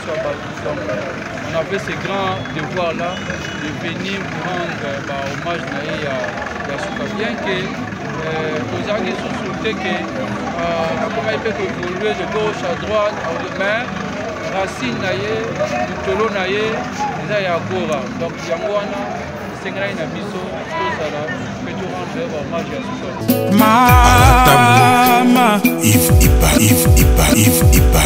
Donc, on avait ce grand devoir-là de venir rendre hommage à Souka. Bien que aux Anguilles sont souhaités que comment il peut évoluer de gauche à droite, mais racine naïe, Mutolo naïe, ça y a Gora. Donc, Yangwana, c'est grand na biso, tout ça là, que tu rends hommage à Souka. Mama, if Ipa.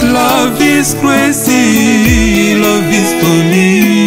Love is crazy, love is funny.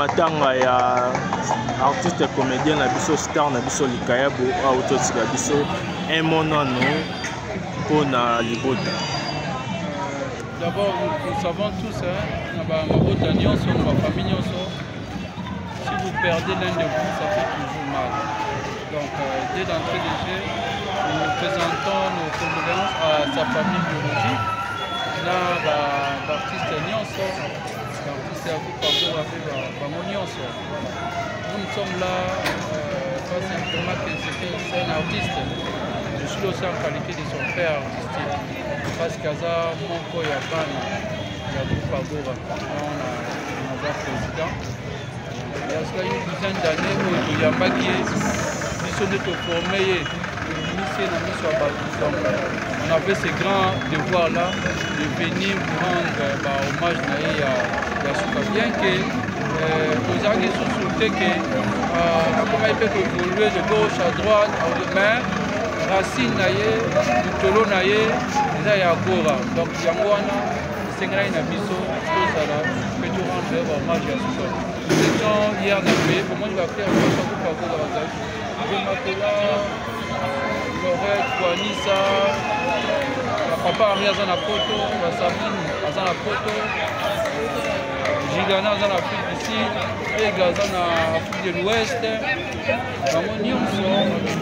matanga ya artiste comédien na biso star na biso Likayabo autotika biso un monano pour na libota. D'abord, nous savons tous, si vous perdez l'un de vous, ça fait toujours mal. Donc, dès l'entrée de jeu, nous présentons nos condoléances à sa famille biologique. Là, l'artiste Nyonso, l'artiste à vous, nous sommes là, pas simplement que c'est un artiste. Je suis aussi en qualité de son père artistique. Parce que mon père est président. Il y a cela une dizaine d'années où il y a on avait ce grand devoir-là de venir rendre hommage à Yasuka. Bien que nous avons souhaité que comment il peut évoluer de gauche à droite, mais racine naye, mutolo naye, eza ya gora. Donc yango wana sengrai na biso tozala pe to rendre hommage à Yasuka. Nous étions hier na paix, comment il va faire le Yasuka pour gora bazali. Makola, Lorette, Kwanisa, papa Henri aza na poto, Basamine aza na poto, Gilana aza na Afrique du Sud, Ega aza na Afrique de l'Ouest. Bango nyonso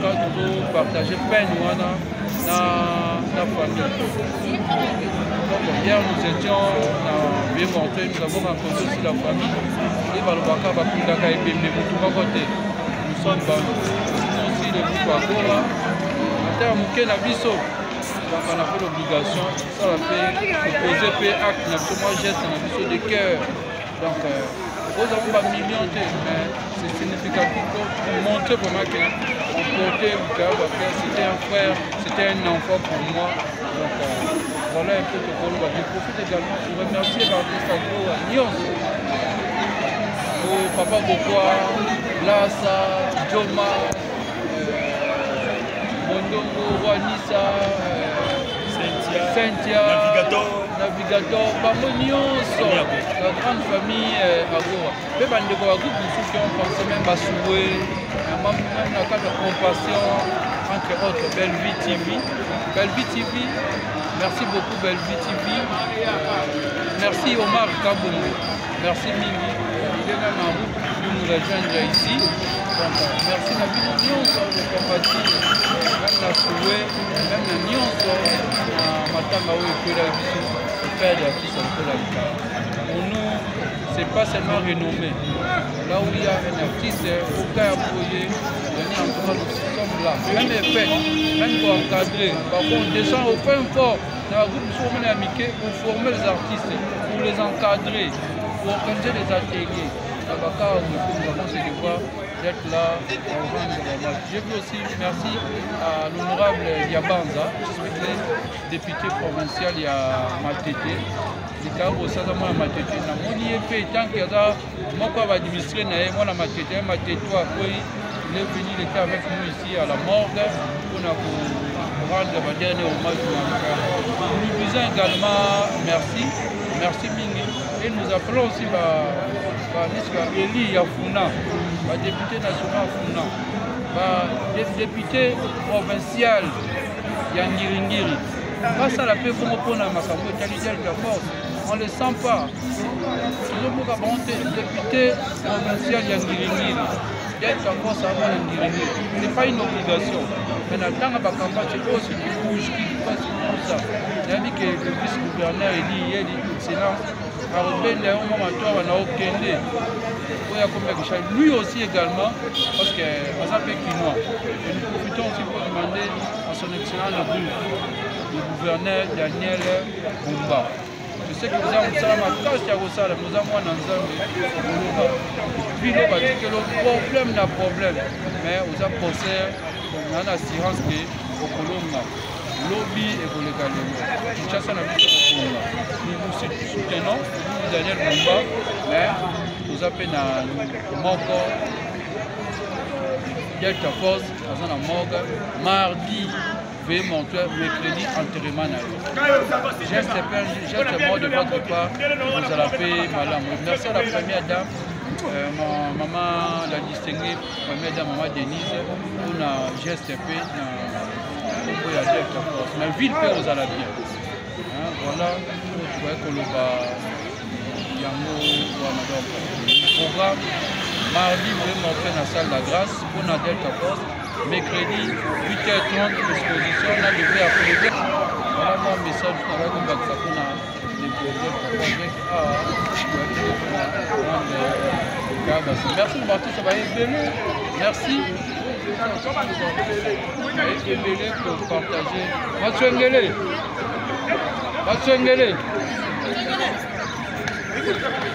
tozopartage peine wana na famille. Donc hier nous étions na bien monté, nous avons rencontré aussi la famille. Et balobaka bakundaka ebembe mutu moko te. Nous sommes aussi le groupe Agora. ata moke na biso donc on a fait l'obligation ça va faire poser acte na biso moi geste na biso de cœur donc vous avez pas million mais c'est significatif pour montrer vraiment que on portait c'était un frère c'était un enfant pour moi donc voilà un peu de quoi je profite également pour remercier l'artiste agro Nyons Papa Gokoa, Lassa, Joma, Mondongo, Wanissa, Cynthia, Navigator, Bamonios, la grande famille Agora. Mais il y a des groupes qui ont pensé même à Soué, même la carte de compassion, entre autres, Bellevue TV. Bellevue TV, merci beaucoup Bellevue TV. Merci Omar Kaboumou, merci Mimi. Il est même en route pour nous rejoindre ici. Donc, merci à vous, Nyonso, de combattre, même la Soué, même la Nyonso, à Matanga où il peut la vision, le père de l'artiste en Kolalika. Pour nous, ce n'est pas seulement renommé. Là où il y a un artiste, aucun approché, nous sommes là. Même effet, même pour encadrer. Par contre, on descend au fin fort dans le groupe de Amitié pour former les artistes, pour les encadrer. Pour organiser des ateliers, nous avons ce devoir d'être là, j'ai vu aussi, merci à l'honorable Yabanza, député provincial il y a Matete, il y a aussi Matete, tant qu'il y a moi administrer moi la Matete, il est venu, il était avec nous ici à la morgue pour rendre le dernier hommage. Nous disons également merci Mingi. Et nous appelons aussi Eli Yafuna, député national Funa, député provincial Yangiringiri. Grâce à la paix pour la Makambo, on ne le sent pas. Député provincial Yangiringiri. Ce n'est pas une obligation. Mais dans le temps, c'est aussi du bouge qui passe comme ça. Il a dit que le vice-gouverneur il dit excellent. Lui aussi également, parce que Quinois. Et nous profitons aussi pour demander à son excellent le gouverneur Daniel Bumba. Je sais que vous avez nous avons un ensemble. Puis le problème n'a problème. Mais vous avez posé une assurance que au Colomba. Lobby et pour les Kinshasa n'a plus nous vous soutenons, nous Daniel Bumba, mais nous appelons Moko, Delta Force, dans la morgue, mardi, veuillez montrer mercredi enterrement. J'espère de votre part, vous allez payer madame. Merci à la première dame. Maman, la distinguée première dame, maman Denise, on a GSTP. Mais ville peut aux ala bien. Voilà, vous voyez que le programme, mardi, vous allez montrer dans la salle de la grâce pour la Delta Force. Mercredi, 8h30, exposition, on a levé après. Voilà mon message, je travaille comme ça pour les projets. Merci de partir, ça va être bien. Merci. Pour partager. Matsuengele.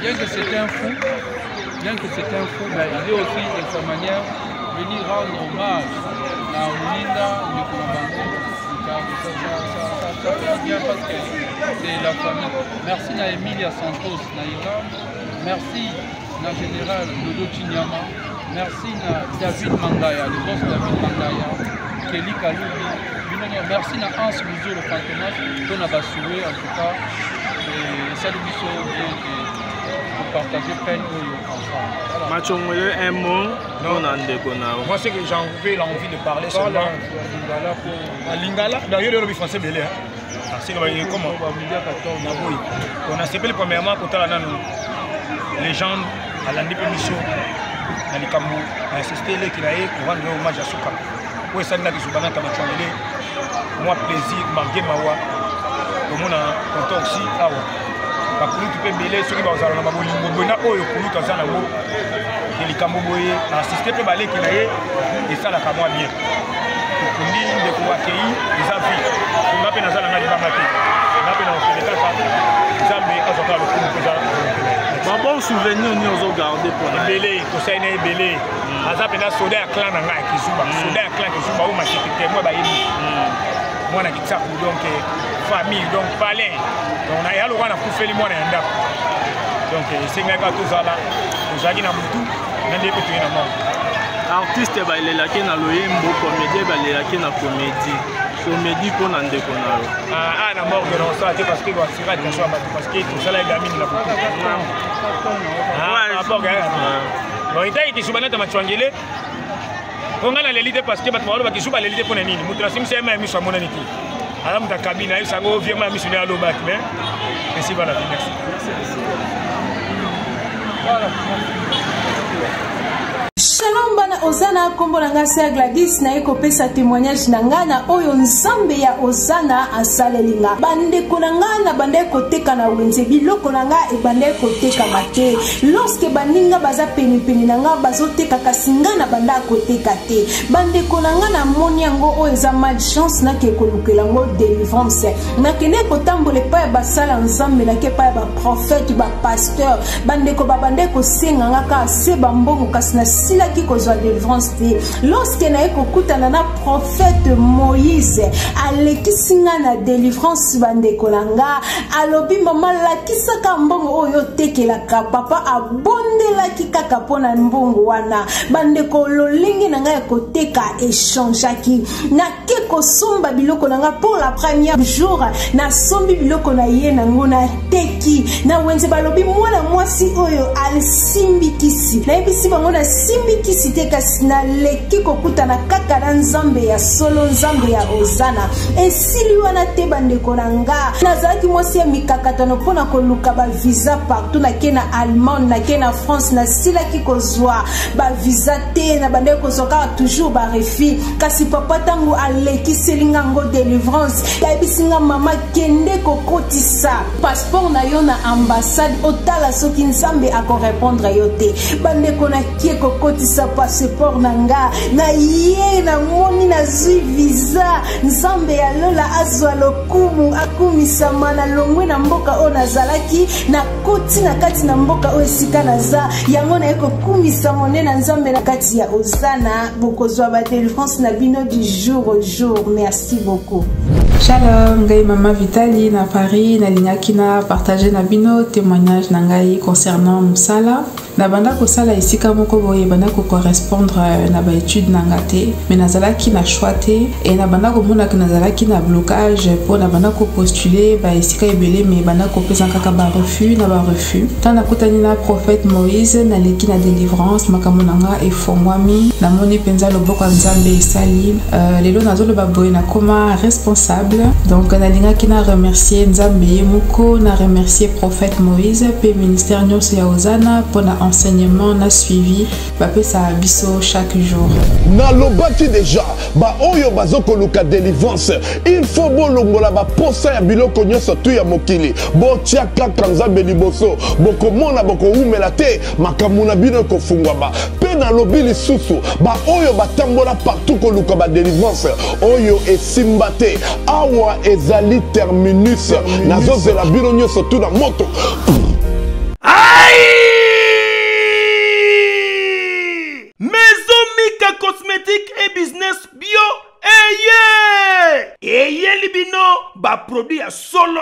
Bien que c'est un fou, mais il est aussi de sa manière venir rendre hommage à Oulinda, ça fait bien parce que c'est la famille. Merci à Emilia Santos, merci à général Dodo Chinyama. Merci à David Mandaya, le boss David Mandaya, Kelly Kaloubi. Merci à Hans Mouzo, le Fantomas, qu'on a bassuré en tout cas. Et ça nous pour partager peine ensemble. Machongole, un mot, non, moi, c'est que j'ai envie de parler seulement. À Lingala, d'ailleurs, le français belé. C'est comment on a célébré premièrement pour la légende à l'indépendance. Nalikambo a insisté les qu'il a pour rendre hommage à Souka. Oui, ça n'a pas été fait. Moi, plaisir, marqué Mawa. Comme on a content aussi, là, pour nous, tu peux mêler ceux qui vont dans la Mabolimbo. On a eu pour nous, dans la Mabolimbo. Et les Kamboboye a insisté pour aller qu'il a et ça, la Kamwa bien. ndi ndeko akei eza vi nga mpe naza nanga libanga te nga mpe na okende kaka nzambe azwaka lokumu mpenza bon souvenir ni ozogarde mpona ebele tosali na ebele aza mpenza soda ya clan na ngai ya kizuba soda ya clan kizuba oyo masekete mwa bayebi mwana kitsaku donc famille donc palin donc naya lokwa nakufeli mwana ya ndako donc esengaka tozala tozalaki na motu na nde mpe toye na moko artiste balelaki na loyembo comédie balelaki na comédie comédie mpona ndeko na yo na morgue na osala te parce que basira attention ya bato parce que tosala egamini na boku bon itaki kisuba nata matwangele mpo ngai naleli te parce que bato baloba kisuba aleli te mpona nini moto nasimisa yema ya miso amonani te ala moto akabina ayebisango viema ya miso nde alobaki mais merci bana merci Shalom bana Ozana kombo na nga Sir Gladys na ekopesa témoignage na nga na oyo nzambe ya Ozana asalelinga bandeko na nga na bande koteka na wenze biloko na nga e bande koteka mate lorsque baninga baza peni na nga bazoteka kasi nga na banda koteka te bandeko na nga na moni yango oyo eza malchance na ke kolukela ngo délivrance na kene kotambola pa ya basala nzambe na ke pa ya ba prophète ba pasteur bandeko babande kosenga nga ka se bambongo kasi na sila ki kozwa délivrance te lorsque na ekokutana na prophète Moïse alekisinga na délivrance bandeko na nga alobi mama lakisaka mbongo oyo tekelaka papa abondelaki kaka pona mbongo wana bandeko lolingi na nga ekoteka échangeaki na ke kosomba biloko na nga pour la première jour na sombi biloko na ye nango na teki na wenze balobi mwana mwasi oyo alsimbikisi na yebisi bango na simbikisi te kasi na leki kokutana kaka na nzambe ya solo nzambe ya Ozana esili wana te bandeko na nga nazalaki mwasi ya mikakatano mpona koluka bavisa partout nake na Allemagne nake na France nasilaki kozwa bavisa te na bandeko kozwa kaka toujours barefi kasi papa ntango alekiselinga ngo délivrance yayebisinga mama kende kokotisa passeport na yo na ambassade otala soki nzambe akorépondre yo te bandeko nakie kokotisa passeport na nga na ye na moni nazwi visa nzambe ya lola azwa lokumu akumisama na longwe na mboka oyo nazalaki na koti na kati na mboka oyo esika naza yango na ye kokumisa mone na nzambe na kati ya Ozana bokozwa ba délivrance na bino du jour au jour merci beaucoup. Shalom, ngai Mama Vitali na Paris na lignaki na partager na bino témoignage na ngai concernant musala na banda kosala esika moko boye banda ko correspondre na ba étude na ngate mais nazalaki na choix te et na banda ko mona que nazalaki na blocage pour na banda ko postuler ba esika ebele mais banda ko pesa kaka ba refus na ba refus tant na kutani na prophète Moïse na leki na délivrance makamonanga e fongwami na moni penza loboko nzambe esali lelo nazolo ba boye na koma responsable donc nalingaki na remercier nzambe moko na remercier prophète Moïse pe ministère nyonso ya Ozana pour na enseignement na suivi bapesa biso chaque jour na lobaki déjà ba oyo bazoko luka délivrance il faut bolongola ba posa ya biloko nyonso tu ya mokili botia kaka nzambe liboso bokomona bokoumela te makamuna bino kofungwama pe na lobi lisusu ba oyo batambola partout koluka ba délivrance oyo esimba te awa ezali terminus nazozela bino nyonso tu na moto cosmétique et business bio eyeli bino ba produit ya solo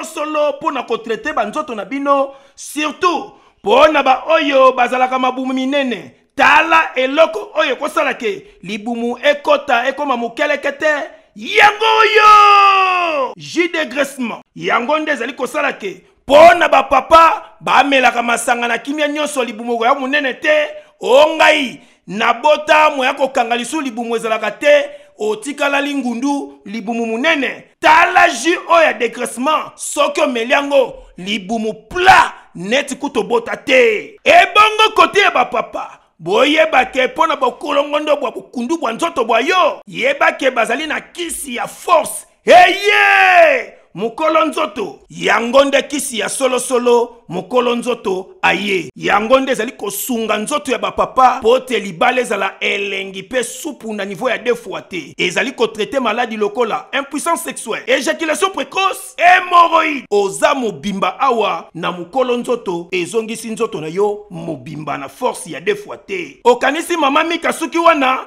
pona ko traiter ba nzoto na bino surtout pona ba oyo bazalaka mabumu minene tala eloko oyo kosala ke libumu ekota ekoma mukelekete yango oyo jus de graissement yango nde ezali kosala ke pona ba papa ba melaka masanga na kimia nyonso libumu ya munene te ongai na bota moya kokanga lisu libumu ezalaka te otikala lingundu libumu munene tala jus oya dégraissement soki omeli yango libumu plat neti kuto bota te ebongo kote ya bapapa boyebake mpona bokolongondo bwa bukundu bwa nzoto bwa yo yebake bazali na kisi ya force eye mukolo nzoto yango nde kisi ya solo mukolo nzoto aye yango nde ezali kosunga nzoto ya bapapa po te libala ezala elengi pe supu na niveau ya 2 fois te ezali kotraite maladi lokola impuissance sexuelle, éjaculation précoce, hémorroïde. Oza mobimba awa na mukolo nzoto ezongisi nzoto na yo mobimba na force ya 2 fois te. Okanisi mama Mika suki wana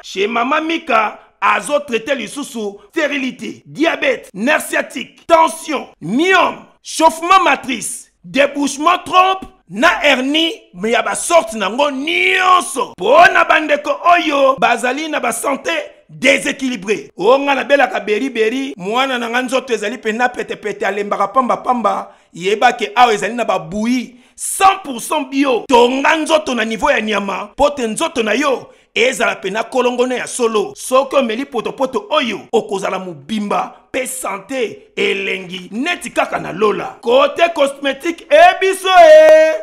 chez mama Mika azo traité lisusu stérilité, diabète, nerf sciatique, tension, myome, chauffement matrice, débouchement trompe na hernie me ya ba sorte nango nyonso pona bandeko oyo bazali na ba santé déséquilibré. Onga na bela ka beri mwana na nzoto ezali pena pete alembaka pamba yeba ke awa ezali na ba bouilli 100% bio tonga nzoto na niveau ya nyama pote nzoto na yo ezala pena kolongone ya solo soko meli poto oyo okozala mobimba pe santé elengi neti kaka na lola. Côté cosmétique ebiso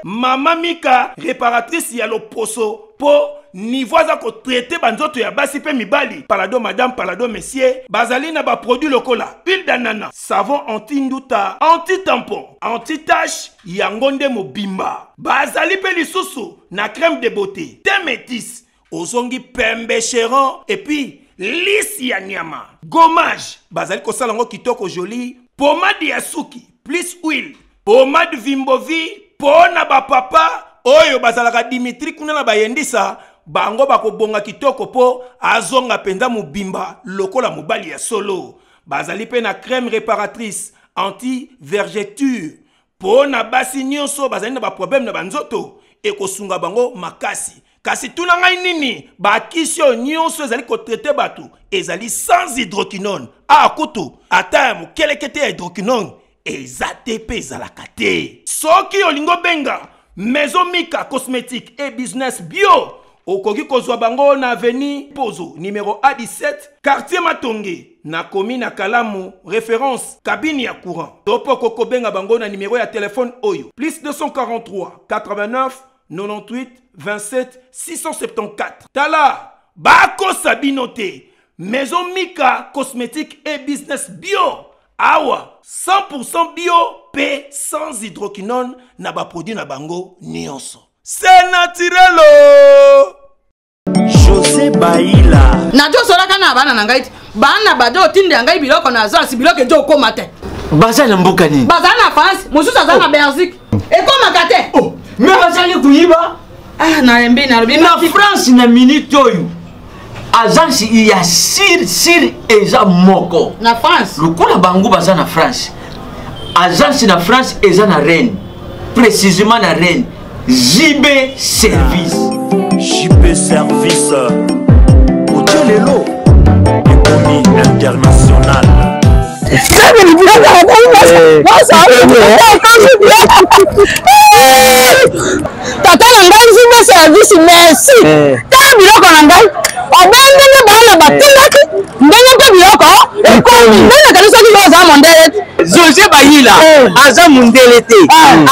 mama Mika réparatrice ya loposo po niveau za ko traiter banzoto ya basi pe mibali palado madame palado messieurs bazali na ba produit lokola huile d'ananas, savon anti-nduta, anti-tampon, anti-tache yango nde mobimba bazali pe lisusu na crème de beauté thé métis ozongi pembe chéran et puis lisse ya nyama gommage bazali ko salango kitoko joli pommade ya suki plus huile pommade Vimbovi pona ba papa oyo bazalaka Dimitri kuna na bayendisa bango bakobonga kitoko po azonga penza mobimba lokola mobali ya solo bazali pe na crème réparatrice anti-vergeture pona basi nyonso bazali na ba problème na banzoto ekosunga bango makasi. Kasi tuna ngai nini bakisio nyonso ezali ko traiter batu ezali sans hydroquinone akutu ata mukelekete ya hydroquinone ezate pe ezalaka te. Soki olingo benga Maison Mika cosmétique et business bio okoki kozwa bango na avenue Pozo numéro A17 quartier Matonge na commune na Kalamu référence cabine ya courant. Topo koko benga bango na numéro ya téléphone oyo plus 243 89 98 27 674. Tala bako sabinote Maison Mika cosmétique et business bio awa 100% bio pe sans hydroquinone na ba produit na bango nyonso c'est naturel. José Baila na jo solaka na bana na ngai bana bado tinde ngai biloko na zasi biloko jo komate baza na mboka nini baza na France mususu aza na Belgique ekomaka te me bazali kuyiba na yembi na lobi na France na minute oyo agence ya sir eza moko na France lokola bango baza na France agence na France eza na Rennes précisément na Rennes JB Service Otelelo économie internationale tata na ngai JB Service merci ta biloko na ngai obendenge bana batindaki ndenge mpe biloko ekomi ndenge kali soki oza mondele José Baila aza mondele te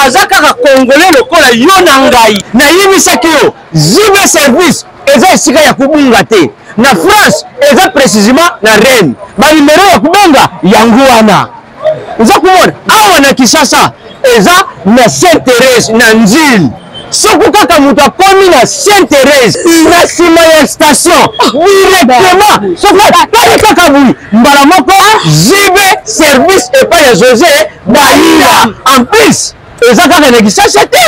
aza kaka congolais lokola yo na ngai nayebisaki yo JB Service eza esika ya kubunga te na France eza précisément na Rennes banimero ya kubonga yango wana oza komona awa na Kinshasa eza na Sainte-Thérèse na Nzili soki kaka moto akomi na Sainte-Thérèse na nsima ya station directement soki tali kaka boyi mbala moko JB Service epai ya José Baila en plus eza kaka na Kinshasa te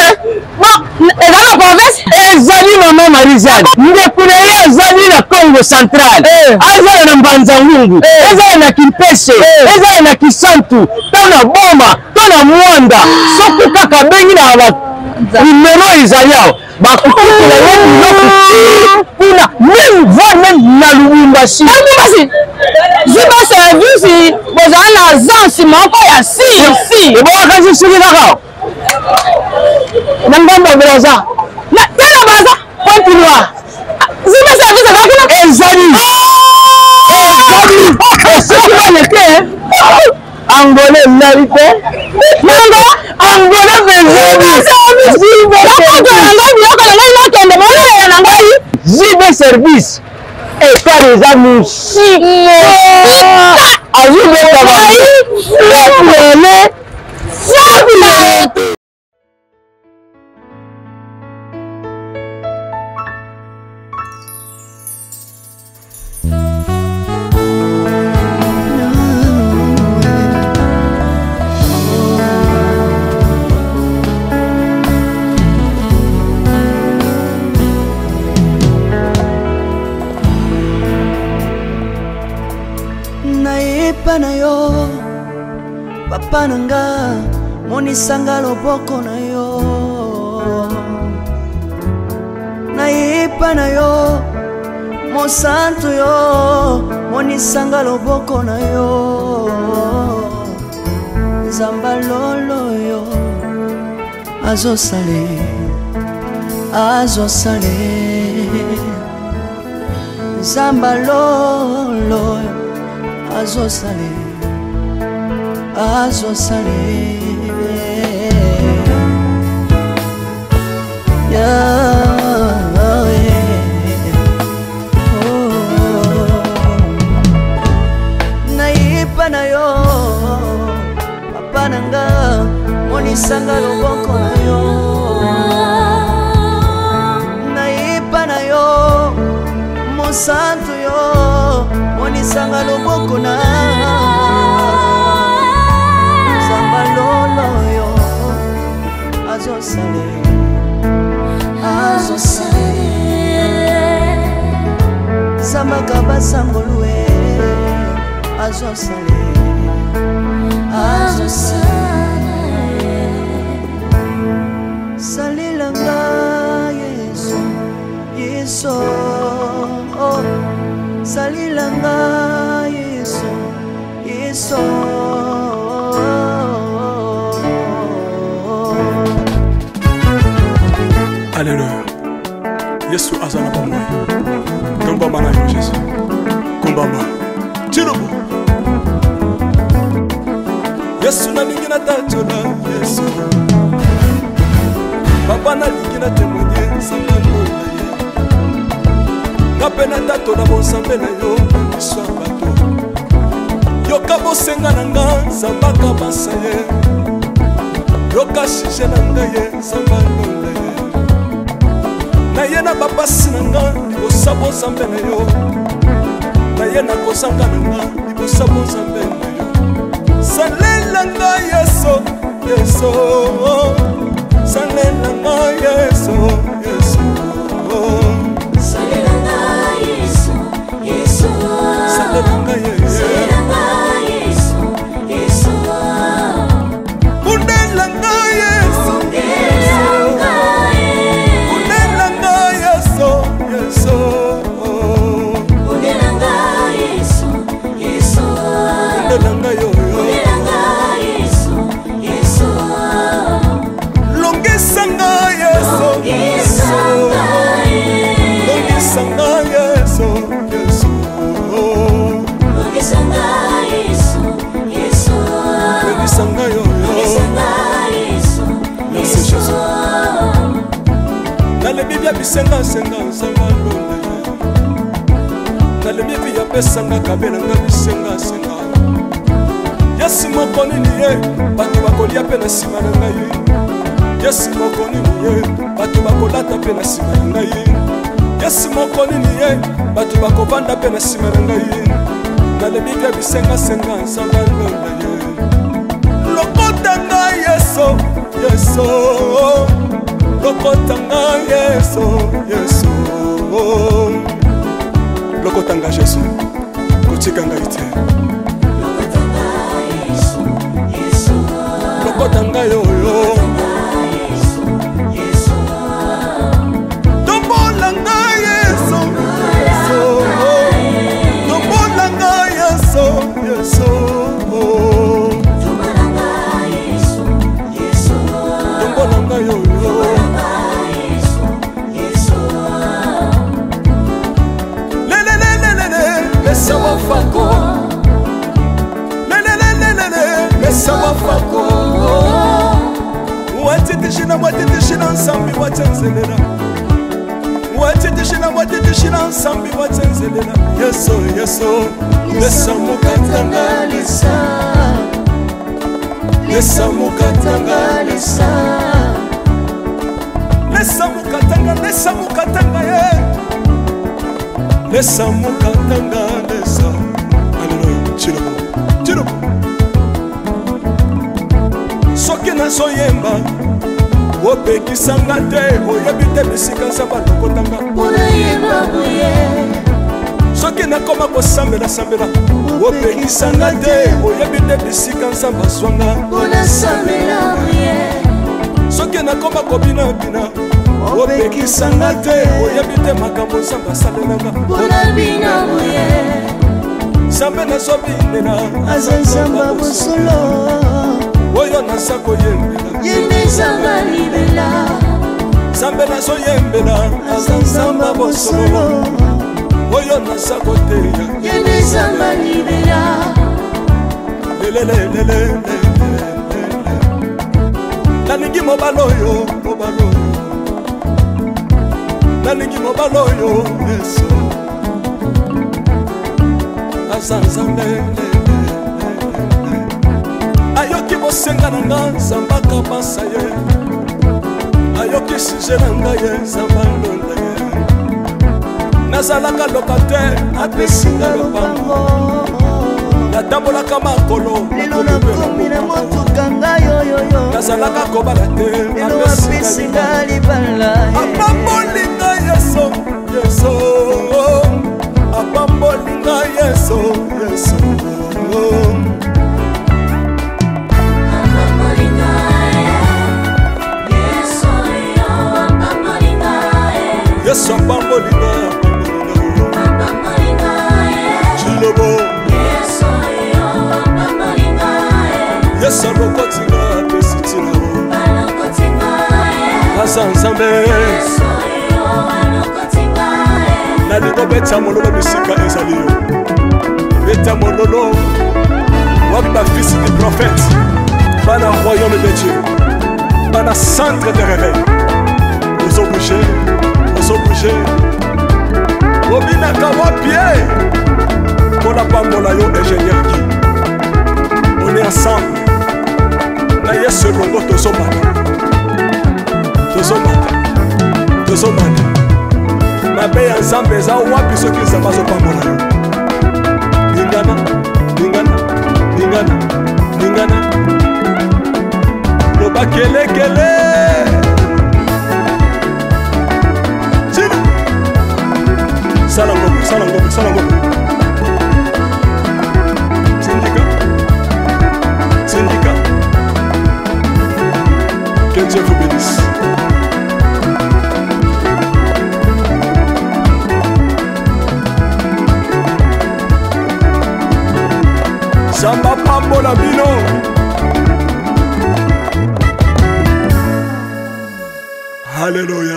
eza na province ezali mama Marizane ndeko na ye azali na Congo central azali na Mbanza-Ngungu ezali na Kimpese ezali na Kisantu to na Boma to na Mwanda soki kaka bengi na numero ezali awa bakokutela ye biloko kuna même na Lubumbashi JB Service bozala na agence moko ya si ebowakasi soki kaka na ngambo braza na tala baza continua JB Service ezali ezali soki wane te angolais ezali te nanga angolais JB Service ekare eza mosimo na yo papa nanga monisanga loboko na yo nayepa na yo mosantu yo monisanga loboko na yo nzamba lolo yo azosale nzamba lolo azosale nayipa na yo papa nanga monisanga loboko na yo nayipa na yo mosantu yo monisanga loboko na nzamba lolo yo azosale zambaka basangolue azosale salilanga yeso salilanga yeso Alléluia. Yesu azana bomwe. Kombama na yo Jésus. Kombama. Chilobo. Yesu na lingina tachola Yesu. Papa na lingina témoigner sambalo na ye. Napena tato na bonsambe na yo iswa bato. Yoka bosenga na nga zambaka basaye. Yoka shije na nga ye sambalo na ye. Na ye na babasi na nga libosabo zambe na yo. Na ye na kozanga na nga libosabo zambe na yo. Salela nga yeso yeso. Salela nga yeso yeso. Salela nga yeso yeso. Salela nga yeso. Salela nga yeso yeso. Undela nga yeso yeso. Undela nga yeso yeso. Undela nga yeso yeso. Undela nga yo. Undela nga yeso yeso. Longisa nga yeso yeso. Longisa nga yeso yeso. Longisa nga yeso yeso. Longisa nga yo. Longisa nga yeso yeso. Nale bibia bisenga senga nsanga lona. Nale bibia pesanga kabela nga bisenga senga. Yesu moko nini ye bato bakolia pe na sima na ngai. Yesu moko nini ye bato bakolata pe na sima na ngai. Yesu moko nini ye bato bakovanda pe na sima na ngai. Nale bibia bisenga senga nsanga lona ye. Lokota ngai yeso yeso. Lokota ngai yeso yeso. Lokota ngai Jésus kotika ngai te. Lokota ngai yo yo. Tombola ngai yeso yeso. Tombola ngai yeso yeso. Tombola ngai yeso yeso. Tombola ngai yo yo. Mesa wafako mesa wafako watitishina nsambi wachenzelela watitishina watitishina nsambi watsenzelela yeso yeso lesa mukatanga lesa mukatanga lesa mukatanga ye lesa mukatanga lesa aleluya chilo soki nazoyemba opekisanga te oyebi te bisika nzambe alokotanga soki nakoma kosambela opekisanga te oyebi te bisika nzambe azwanga soki nakoma kobinabina opekisanga te oyebi te makambo nzambe asalelanga nzambe nazobinela aza nzambe bosolo oyo naza koyembela yendezanga libela nzambe nazoyembela aza nzambe bosolo oyo naza koteya yendezanga libela lelelelelele nalingi mobala oyo nalingi mobala oyo yesu aza nzambe ayoki bosenga na nga nzambe akabasa ye ayoki suje na ngai ye nzambe alonda ye nazalaka lokater apesinga lopango natambolaka makolo lelo nakomi na motuka ngai oyoyo nazalaka kobala te lelo apesinga libala apambolinga yeso apambolinga yeso yesu apambolinga chilobo yesu alokotinga apesitina aza nzambe nalingo beta mololo bisika ezali yo beta mololo wapi bafils du prophète bana royaume de dieu bana centre de réveil ozobouge obinaka wapie mpona pambola yo ingénieur ki on est ensemble na yesu elongo tozomanda mabe ya nzambe eza wapi soki nzambe azopambola yo lingana loba kelekele sala ngombe syndicat que Dieu vous bénisse. Samba pambola bino Alléluia.